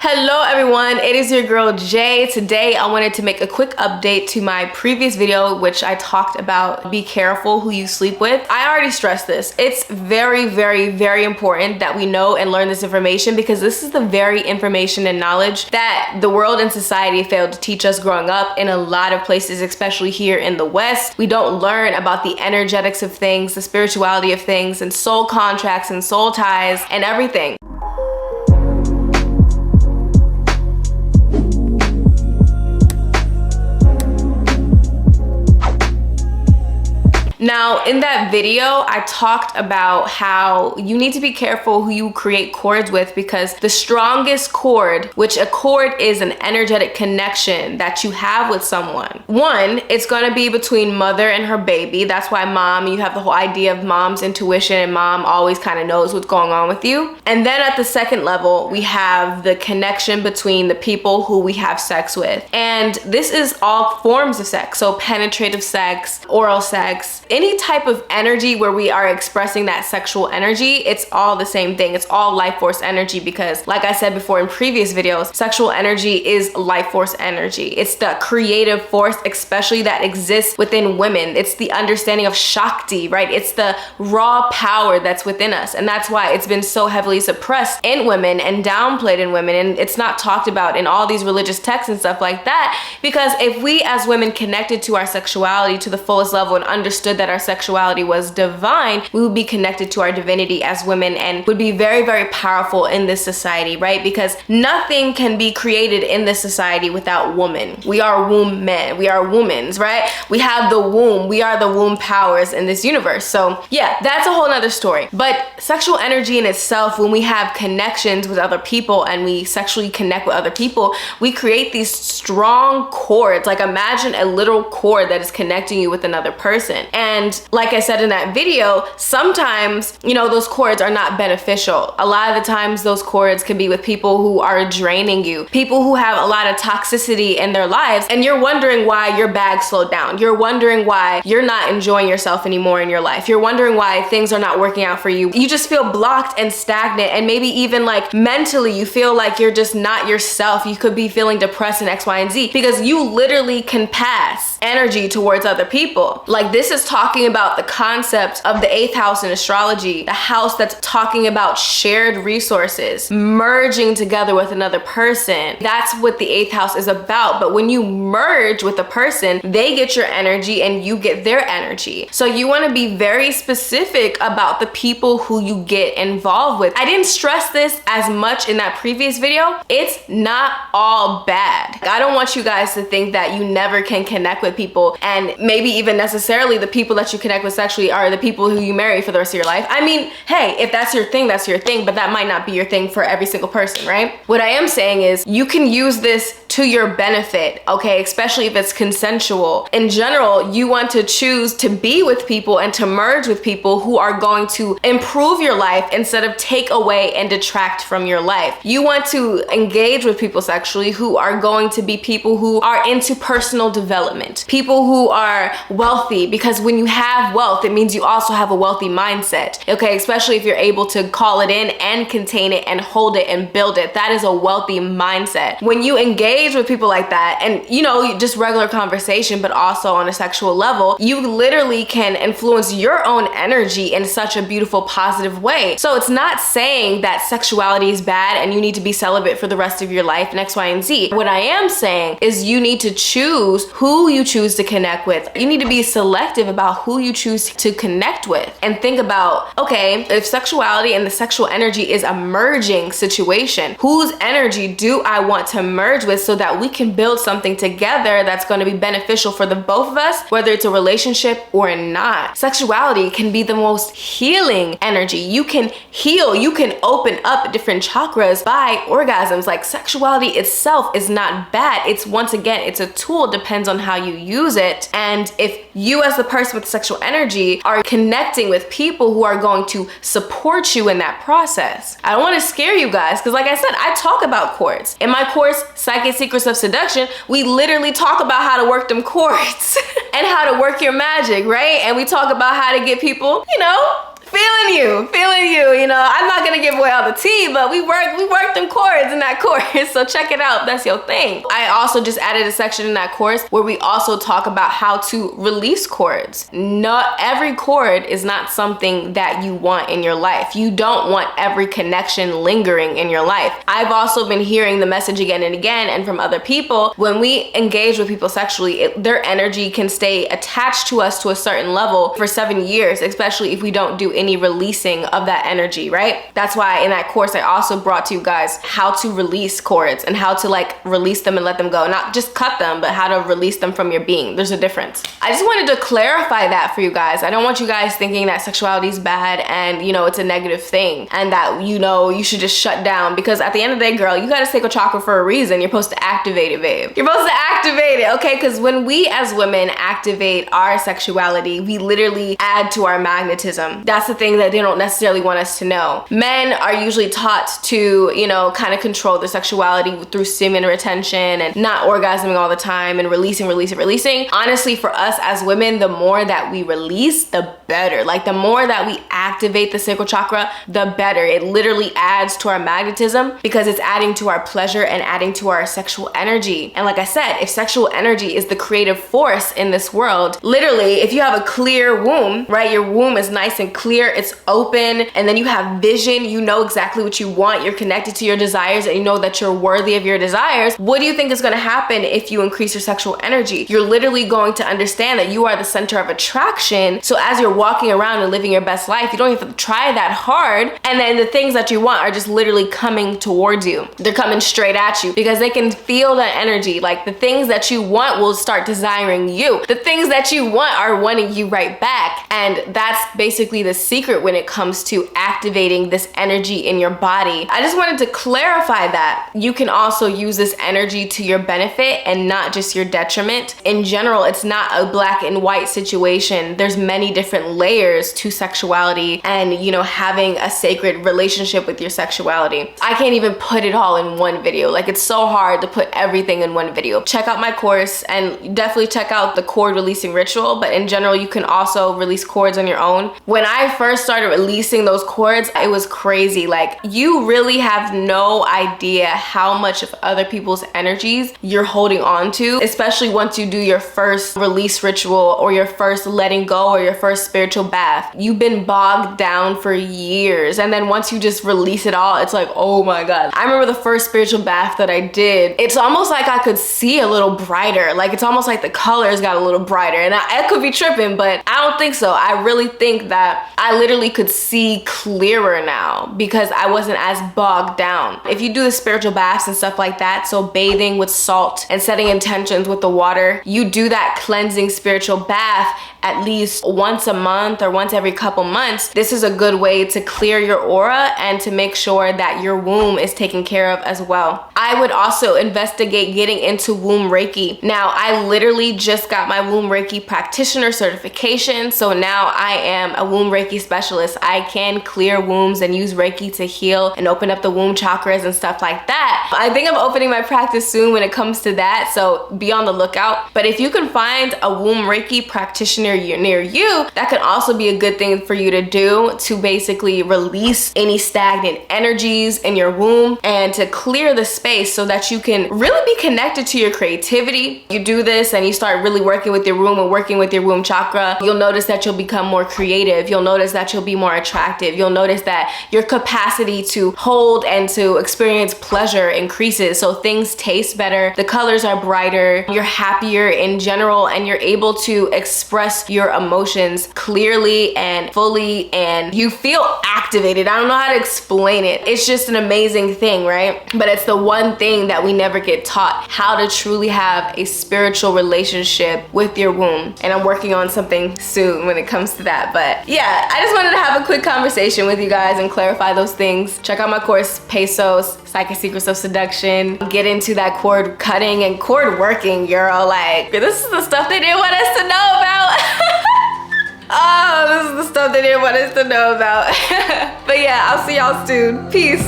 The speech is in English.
Hello everyone, it is your girl Jay. Today I wanted to make a quick update to my previous video, which I talked about be careful who you sleep with. I already stressed this. It's very, very, very important that we know and learn this information, because this is the very information and knowledge that the world and society failed to teach us growing up in a lot of places, especially here in the West. We don't learn about the energetics of things, the spirituality of things, and soul contracts and soul ties and everything. Now, in that video, I talked about how you need to be careful who you create cords with, because the strongest cord, which a cord is an energetic connection that you have with someone. One, it's gonna be between mother and her baby. That's why mom, you have the whole idea of mom's intuition, and mom always kind of knows what's going on with you. And then at the second level, we have the connection between the people who we have sex with. And this is all forms of sex. So penetrative sex, oral sex, any type of energy where we are expressing that sexual energy, it's all the same thing. It's all life force energy, because like I said before in previous videos, sexual energy is life force energy. It's the creative force, especially that exists within women. It's the understanding of Shakti, right? It's the raw power that's within us. And that's why it's been so heavily suppressed in women and downplayed in women. And it's not talked about in all these religious texts and stuff like that, because if we as women connected to our sexuality to the fullest level and understood that our sexuality was divine, we would be connected to our divinity as women and would be very, very powerful in this society, right? Because nothing can be created in this society without woman. We are womb men, we are womans, right? We have the womb, we are the womb powers in this universe. So yeah, that's a whole nother story. But sexual energy in itself, when we have connections with other people and we sexually connect with other people, we create these strong cords. Like imagine a little cord that is connecting you with another person. And like I said in that video, sometimes, you know, those cords are not beneficial. A lot of the times those cords can be with people who are draining you, people who have a lot of toxicity in their lives, and you're wondering why your bag slowed down. You're wondering why you're not enjoying yourself anymore in your life. You're wondering why things are not working out for you. You just feel blocked and stagnant, and maybe even like mentally you feel like you're just not yourself. You could be feeling depressed and X, Y, and Z, because you literally can pass energy towards other people. Like this is talking about the concept of the 8th house in astrology, the house that's talking about shared resources, merging together with another person. That's what the 8th house is about. But when you merge with a person, they get your energy and you get their energy. So you want to be very specific about the people who you get involved with. I didn't stress this as much in that previous video. It's not all bad. I don't want you guys to think that you never can connect with people, and maybe even necessarily the people that you connect with sexually are the people who you marry for the rest of your life. I mean, hey, if that's your thing, that's your thing, but that might not be your thing for every single person, right? What I am saying is you can use this to your benefit, okay? Especially if it's consensual. In general, you want to choose to be with people and to merge with people who are going to improve your life instead of take away and detract from your life. You want to engage with people sexually who are going to be people who are into personal development, people who are wealthy, because when you have wealth, it means you also have a wealthy mindset, okay? Especially if you're able to call it in and contain it and hold it and build it. That is a wealthy mindset. When you engage with people like that, and you know, just regular conversation, but also on a sexual level, you literally can influence your own energy in such a beautiful, positive way. So it's not saying that sexuality is bad and you need to be celibate for the rest of your life and X, Y, and Z. What I am saying is you need to choose who you choose to connect with. You need to be selective about who you choose to connect with, and think about, okay, if sexuality and the sexual energy is a merging situation, whose energy do I want to merge with so that we can build something together that's going to be beneficial for the both of us, whether it's a relationship or not. Sexuality can be the most healing energy. You can heal, you can open up different chakras by orgasms. Like sexuality itself is not bad. It's, once again, it's a tool, depends on how you use it. And if you as the person with sexual energy are connecting with people who are going to support you in that process. I don't want to scare you guys, because like I said, I talk about cords. In my course, Psychic Secrets of Seduction, we literally talk about how to work them cords and how to work your magic, right? And we talk about how to get people, you know, Feeling you, you know. I'm not gonna give away all the tea, but we worked them chords in that course, so check it out, that's your thing. I also just added a section in that course where we also talk about how to release cords. Not every cord is not something that you want in your life. You don't want every connection lingering in your life. I've also been hearing the message again and again, and from other people, when we engage with people sexually, their energy can stay attached to us to a certain level for 7 years, especially if we don't do any releasing of that energy, right? That's why in that course I also brought to you guys how to release cords and how to like release them and let them go. Not just cut them, but how to release them from your being. There's a difference. I just wanted to clarify that for you guys. I don't want you guys thinking that sexuality is bad and, you know, it's a negative thing and that, you know, you should just shut down, because at the end of the day, girl, you got a sacral chakra for a reason. You're supposed to activate it, babe. You're supposed to activate it, okay? Because when we as women activate our sexuality, we literally add to our magnetism. That's the thing that they don't necessarily want us to know. Men are usually taught to, you know, kind of control their sexuality through semen retention and not orgasming all the time and releasing. Honestly, for us as women, the more that we release, the better. Like the more that we activate the sacral chakra, the better. It literally adds to our magnetism because it's adding to our pleasure and adding to our sexual energy. And like I said, if sexual energy is the creative force in this world, literally, if you have a clear womb, right? Your womb is nice and clear, it's open, and then you have vision, you know exactly what you want, you're connected to your desires, and you know that you're worthy of your desires. What do you think is going to happen if you increase your sexual energy? You're literally going to understand that you are the center of attraction. So as you're walking around and living your best life, you don't even have to try that hard, and then the things that you want are just literally coming towards you. They're coming straight at you because they can feel that energy. Like the things that you want will start desiring you. The things that you want are wanting you right back. And that's basically the secret when it comes to activating this energy in your body. I just wanted to clarify that you can also use this energy to your benefit and not just your detriment. In general, it's not a black and white situation. There's many different layers to sexuality and, you know, having a sacred relationship with your sexuality. I can't even put it all in one video. Like, it's so hard to put everything in one video. Check out my course and definitely check out the cord releasing ritual, but in general, you can also release cords on your own. When I first started releasing those cords, it was crazy. Like, you really have no idea how much of other people's energies you're holding on to, especially once you do your first release ritual or your first letting go or your first spiritual bath. You've been bogged down for years, and then once you just release it all, it's like, oh my God. I remember the first spiritual bath that I did. It's almost like I could see a little brighter. Like, it's almost like the colors got a little brighter, and I could be tripping, but I don't think so. I really think that I literally could see clearer now because I wasn't as bogged down. If you do the spiritual baths and stuff like that, so bathing with salt and setting intentions with the water, you do that cleansing spiritual bath at least once a month or once every couple months. This is a good way to clear your aura and to make sure that your womb is taken care of as well. I would also investigate getting into womb Reiki. Now, I literally just got my womb Reiki practitioner certification, so now I am a womb Reiki specialist. I can clear wombs and use Reiki to heal and open up the womb chakras and stuff like that. I think I'm opening my practice soon when it comes to that, so be on the lookout. But if you can find a womb Reiki practitioner near you, that could also be a good thing for you to do to basically release any stagnant energies in your womb and to clear the space so that you can really be connected to your creativity. You do this and you start really working with your womb and working with your womb chakra, you'll notice that you'll become more creative. You'll notice that you'll be more attractive. You'll notice that your capacity to hold and to experience pleasure increases. So things taste better, the colors are brighter, you're happier in general, and you're able to express your emotions clearly and fully, and you feel activated. I don't know how to explain it. It's just an amazing thing, right? But it's the one thing that we never get taught, how to truly have a spiritual relationship with your womb. And I'm working on something soon when it comes to that. But yeah, I just wanted to have a quick conversation with you guys and clarify those things. Check out my course, Pesos, Psychic Secrets of Seduction. Get into that cord cutting and cord working, girl. Like, this is the stuff they didn't want us to know about. Oh, this is the stuff they didn't want us to know about. But yeah, I'll see y'all soon. Peace.